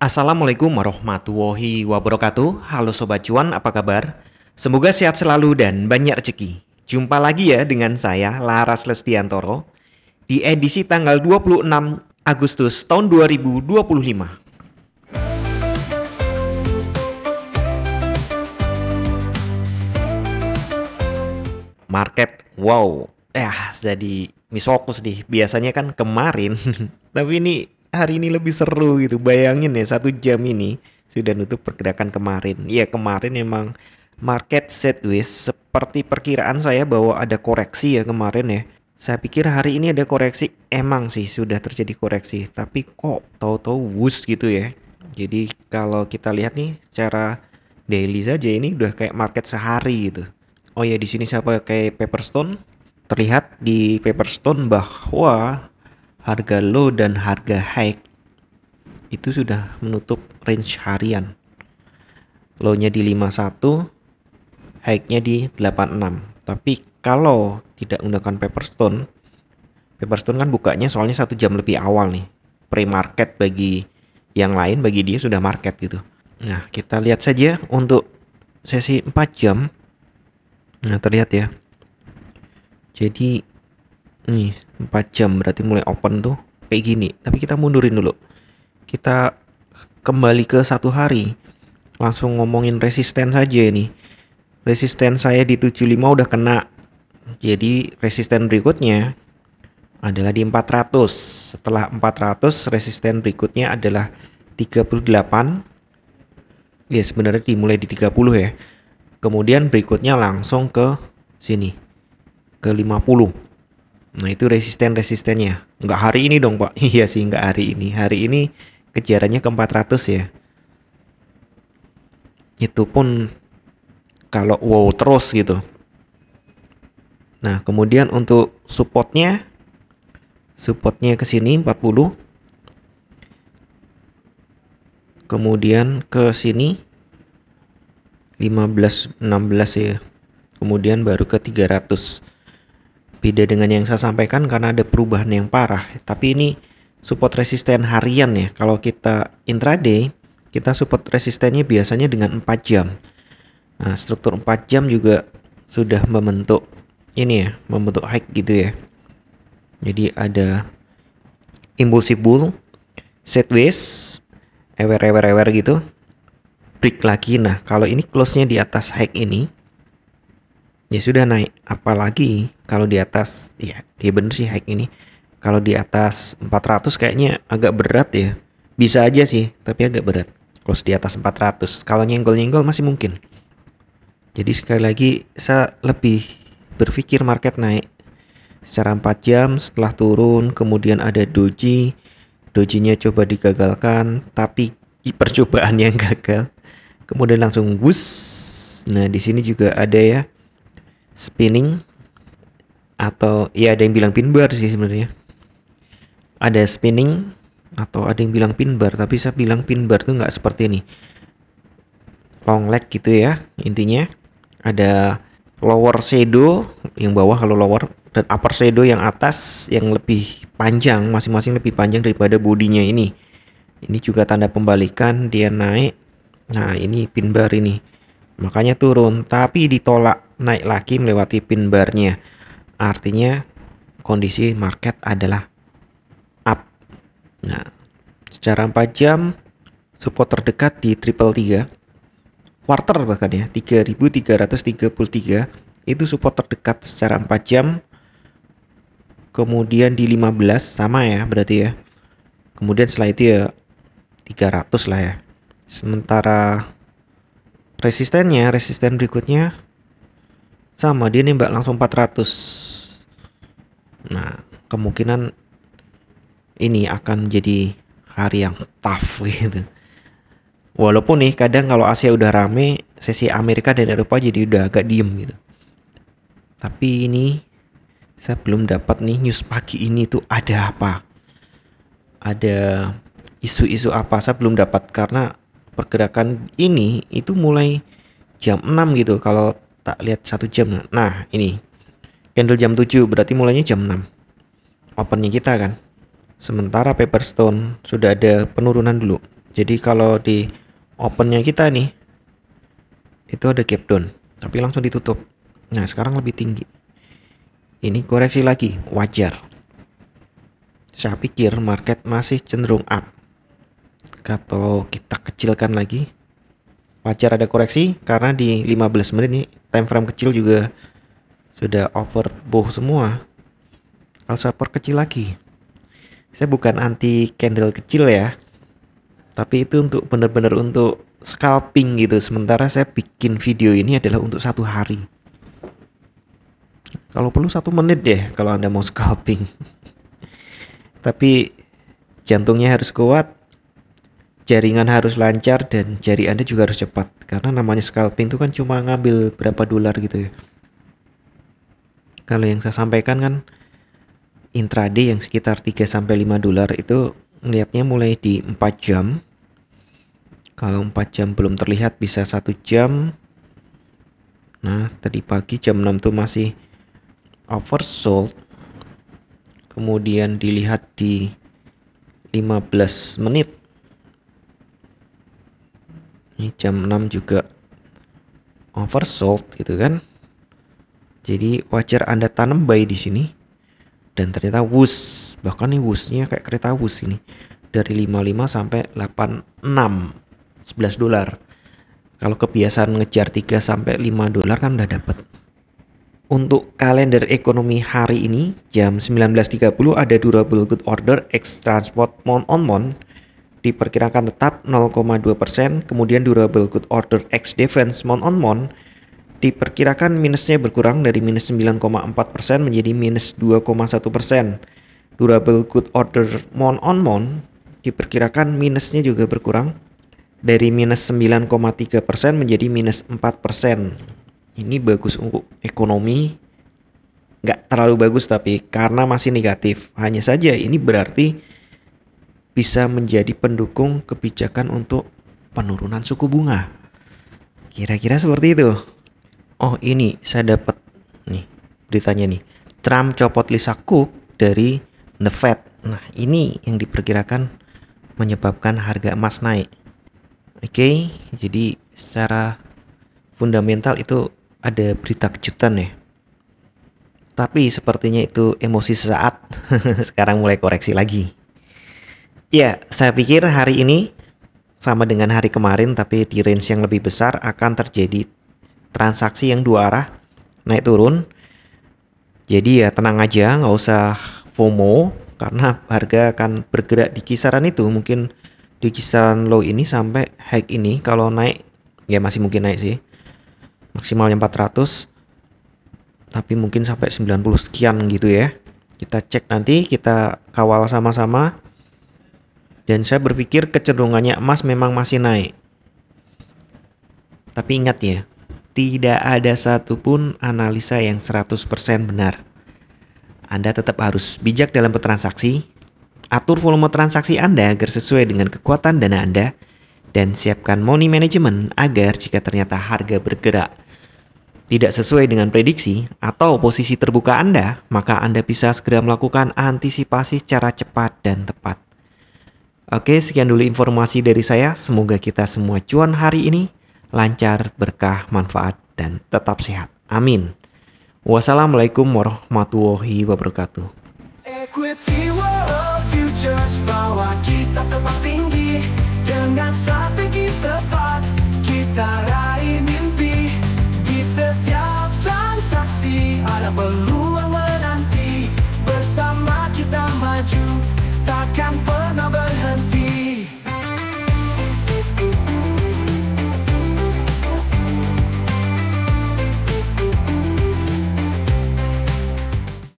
Assalamualaikum warahmatullahi wabarakatuh. Halo Sobat Cuan, apa kabar? Semoga sehat selalu dan banyak rezeki. Jumpa lagi ya dengan saya, Laras Lestiantoro, di edisi tanggal 26 Agustus tahun 2025. Market, wow. Jadi miss fokus nih. Biasanya kan kemarin, tapi ini hari ini lebih seru gitu. Bayangin ya, 1 jam ini sudah nutup pergerakan kemarin. Ya kemarin emang market sideways seperti perkiraan saya bahwa ada koreksi ya kemarin ya. Saya pikir hari ini ada koreksi, emang sih sudah terjadi koreksi, tapi kok tahu-tahu wush gitu ya. Jadi kalau kita lihat nih secara daily saja ini udah kayak market sehari gitu. Oh ya, di sini saya pakai Paperstone. Terlihat di Paperstone bahwa harga low dan harga high itu sudah menutup range harian. Low-nya di 51, high-nya di 86. Tapi kalau tidak menggunakan Paperstone, Paperstone kan bukanya soalnya 1 jam lebih awal nih. Pre-market bagi yang lain, bagi dia sudah market gitu. Nah, kita lihat saja untuk sesi 4 jam. Nah, terlihat ya. Jadi nih 4 jam berarti mulai open tuh kayak gini. Tapi kita mundurin dulu. Kita kembali ke 1 hari. Langsung ngomongin resisten saja nih. Resisten saya di 75 udah kena. Jadi resisten berikutnya adalah di 400. Setelah 400 resisten berikutnya adalah 38. Ya sebenarnya dimulai di 30 ya. Kemudian berikutnya langsung ke sini, ke 50. Nah itu resisten-resistennya. Nggak hari ini dong Pak. Iya sih nggak hari ini. Hari ini kejarannya ke 400 ya. Itu pun kalau wow terus gitu. Nah kemudian untuk supportnya ke sini 40. Kemudian ke sini 15 16 ya. Kemudian baru ke 300. Beda dengan yang saya sampaikan karena ada perubahan yang parah. Tapi ini support resisten harian ya. Kalau kita intraday, kita support resistennya biasanya dengan 4 jam. Nah, struktur 4 jam juga sudah membentuk ini ya, membentuk high gitu ya. Jadi ada impulsive bull, sideways, ewer gitu. Break lagi. Nah, kalau ini close-nya di atas high ini, ya sudah naik. Apalagi kalau di atas, ya bener sih high ini. Kalau di atas 400 kayaknya agak berat ya. Bisa aja sih, tapi agak berat. Close di atas 400. Kalau nyenggol-nyenggol masih mungkin. Jadi sekali lagi saya lebih berpikir market naik secara 4 jam setelah turun. Kemudian ada doji. Dojinya coba digagalkan, tapi percobaan yang gagal. Kemudian langsung wush. Nah di sini juga ada ya spinning, atau ya ada yang bilang pin bar sih sebenarnya. Ada spinning atau ada yang bilang pin bar, tapi saya bilang pin bar tuh nggak seperti ini. Long leg gitu ya intinya. Ada lower shadow yang bawah kalau lower, dan upper shadow yang atas yang lebih panjang, masing-masing lebih panjang daripada bodinya ini. Ini juga tanda pembalikan, dia naik. Nah ini pin bar ini, makanya turun, tapi ditolak naik lagi melewati pin barnya. Artinya kondisi market adalah up. Nah secara 4 jam support terdekat di triple 3 quarter bahkan ya 3333 itu support terdekat secara 4 jam. Kemudian di 15 sama ya berarti ya. Kemudian setelah itu ya 300 lah ya. Sementara resisten berikutnya sama, dia nembak langsung 400. Nah kemungkinan ini akan jadi hari yang tough gitu. Walaupun nih kadang kalau Asia udah rame, sesi Amerika dan Eropa jadi udah agak diem gitu. Tapi ini saya belum dapat nih news pagi ini tuh ada apa, ada isu-isu apa, saya belum dapat. Karena pergerakan ini itu mulai jam 6 gitu kalau tak lihat 1 jam. Nah ini candle jam 7 berarti mulainya jam 6 opennya kita kan. Sementara Paperstone sudah ada penurunan dulu. Jadi kalau di opennya kita nih itu ada gap down, tapi langsung ditutup. Nah sekarang lebih tinggi. Ini koreksi lagi, wajar. Saya pikir market masih cenderung up. Kalau kita kecilkan lagi, wajar ada koreksi karena di 15 menit nih time frame kecil juga sudah overbought semua. Kalau saya perkecil lagi, saya bukan anti candle kecil ya, tapi itu untuk benar-benar untuk scalping gitu. Sementara saya bikin video ini adalah untuk 1 hari. Kalau perlu 1 menit deh kalau Anda mau scalping. Tapi jantungnya harus kuat, jaringan harus lancar, dan jari Anda juga harus cepat. Karena namanya scalping itu kan cuma ngambil berapa dolar gitu ya. Kalau yang saya sampaikan kan intraday yang sekitar 3-5 dolar itu ngelihatnya mulai di 4 jam. Kalau 4 jam belum terlihat bisa 1 jam. Nah tadi pagi jam 6 tuh masih oversold. Kemudian dilihat di 15 menit. Ini jam 6 juga oversold gitu kan. Jadi wajar Anda tanam buy di sini. Dan ternyata wush, bahkan nih wushnya kayak kereta wush ini. Dari 55 sampai 86, 11 dolar. Kalau kebiasaan ngejar 3 sampai 5 dolar kan udah dapat. Untuk kalender ekonomi hari ini jam 19.30 ada durable good order X transport month on month diperkirakan tetap 0,2%. Kemudian durable good order X defense month on month diperkirakan minusnya berkurang dari minus 9,4% menjadi minus 2,1%. Durable good order month on month diperkirakan minusnya juga berkurang dari minus 9,3% menjadi minus 4%. Ini bagus untuk ekonomi, nggak terlalu bagus tapi karena masih negatif. Hanya saja ini berarti bisa menjadi pendukung kebijakan untuk penurunan suku bunga. Kira-kira seperti itu. Oh ini saya dapat nih beritanya nih. Trump copot Lisa Cook dari The Fed. Nah ini yang diperkirakan menyebabkan harga emas naik. Oke, jadi secara fundamental itu ada berita kejutan ya. Tapi sepertinya itu emosi sesaat. Sekarang mulai koreksi lagi. Ya, saya pikir hari ini sama dengan hari kemarin tapi di range yang lebih besar akan terjadi transaksi yang dua arah, naik turun. Jadi ya tenang aja, nggak usah FOMO karena harga akan bergerak di kisaran itu. Mungkin di kisaran low ini sampai high ini. Kalau naik ya masih mungkin naik sih. Maksimalnya 400, tapi mungkin sampai 90 sekian gitu ya. Kita cek nanti, kita kawal sama-sama. Dan saya berpikir kecenderungannya emas memang masih naik. Tapi ingat ya, tidak ada satupun analisa yang 100% benar. Anda tetap harus bijak dalam bertransaksi. Atur volume transaksi Anda agar sesuai dengan kekuatan dana Anda. Dan siapkan money management agar jika ternyata harga bergerak tidak sesuai dengan prediksi atau posisi terbuka Anda, maka Anda bisa segera melakukan antisipasi secara cepat dan tepat. Oke, sekian dulu informasi dari saya. Semoga kita semua cuan hari ini lancar, berkah, manfaat, dan tetap sehat. Amin. Wassalamualaikum warahmatullahi wabarakatuh. Equity World Futures bawa kita terbang tinggi dengan strategi tepat. Kita raih mimpi di setiap transaksi ada peluang.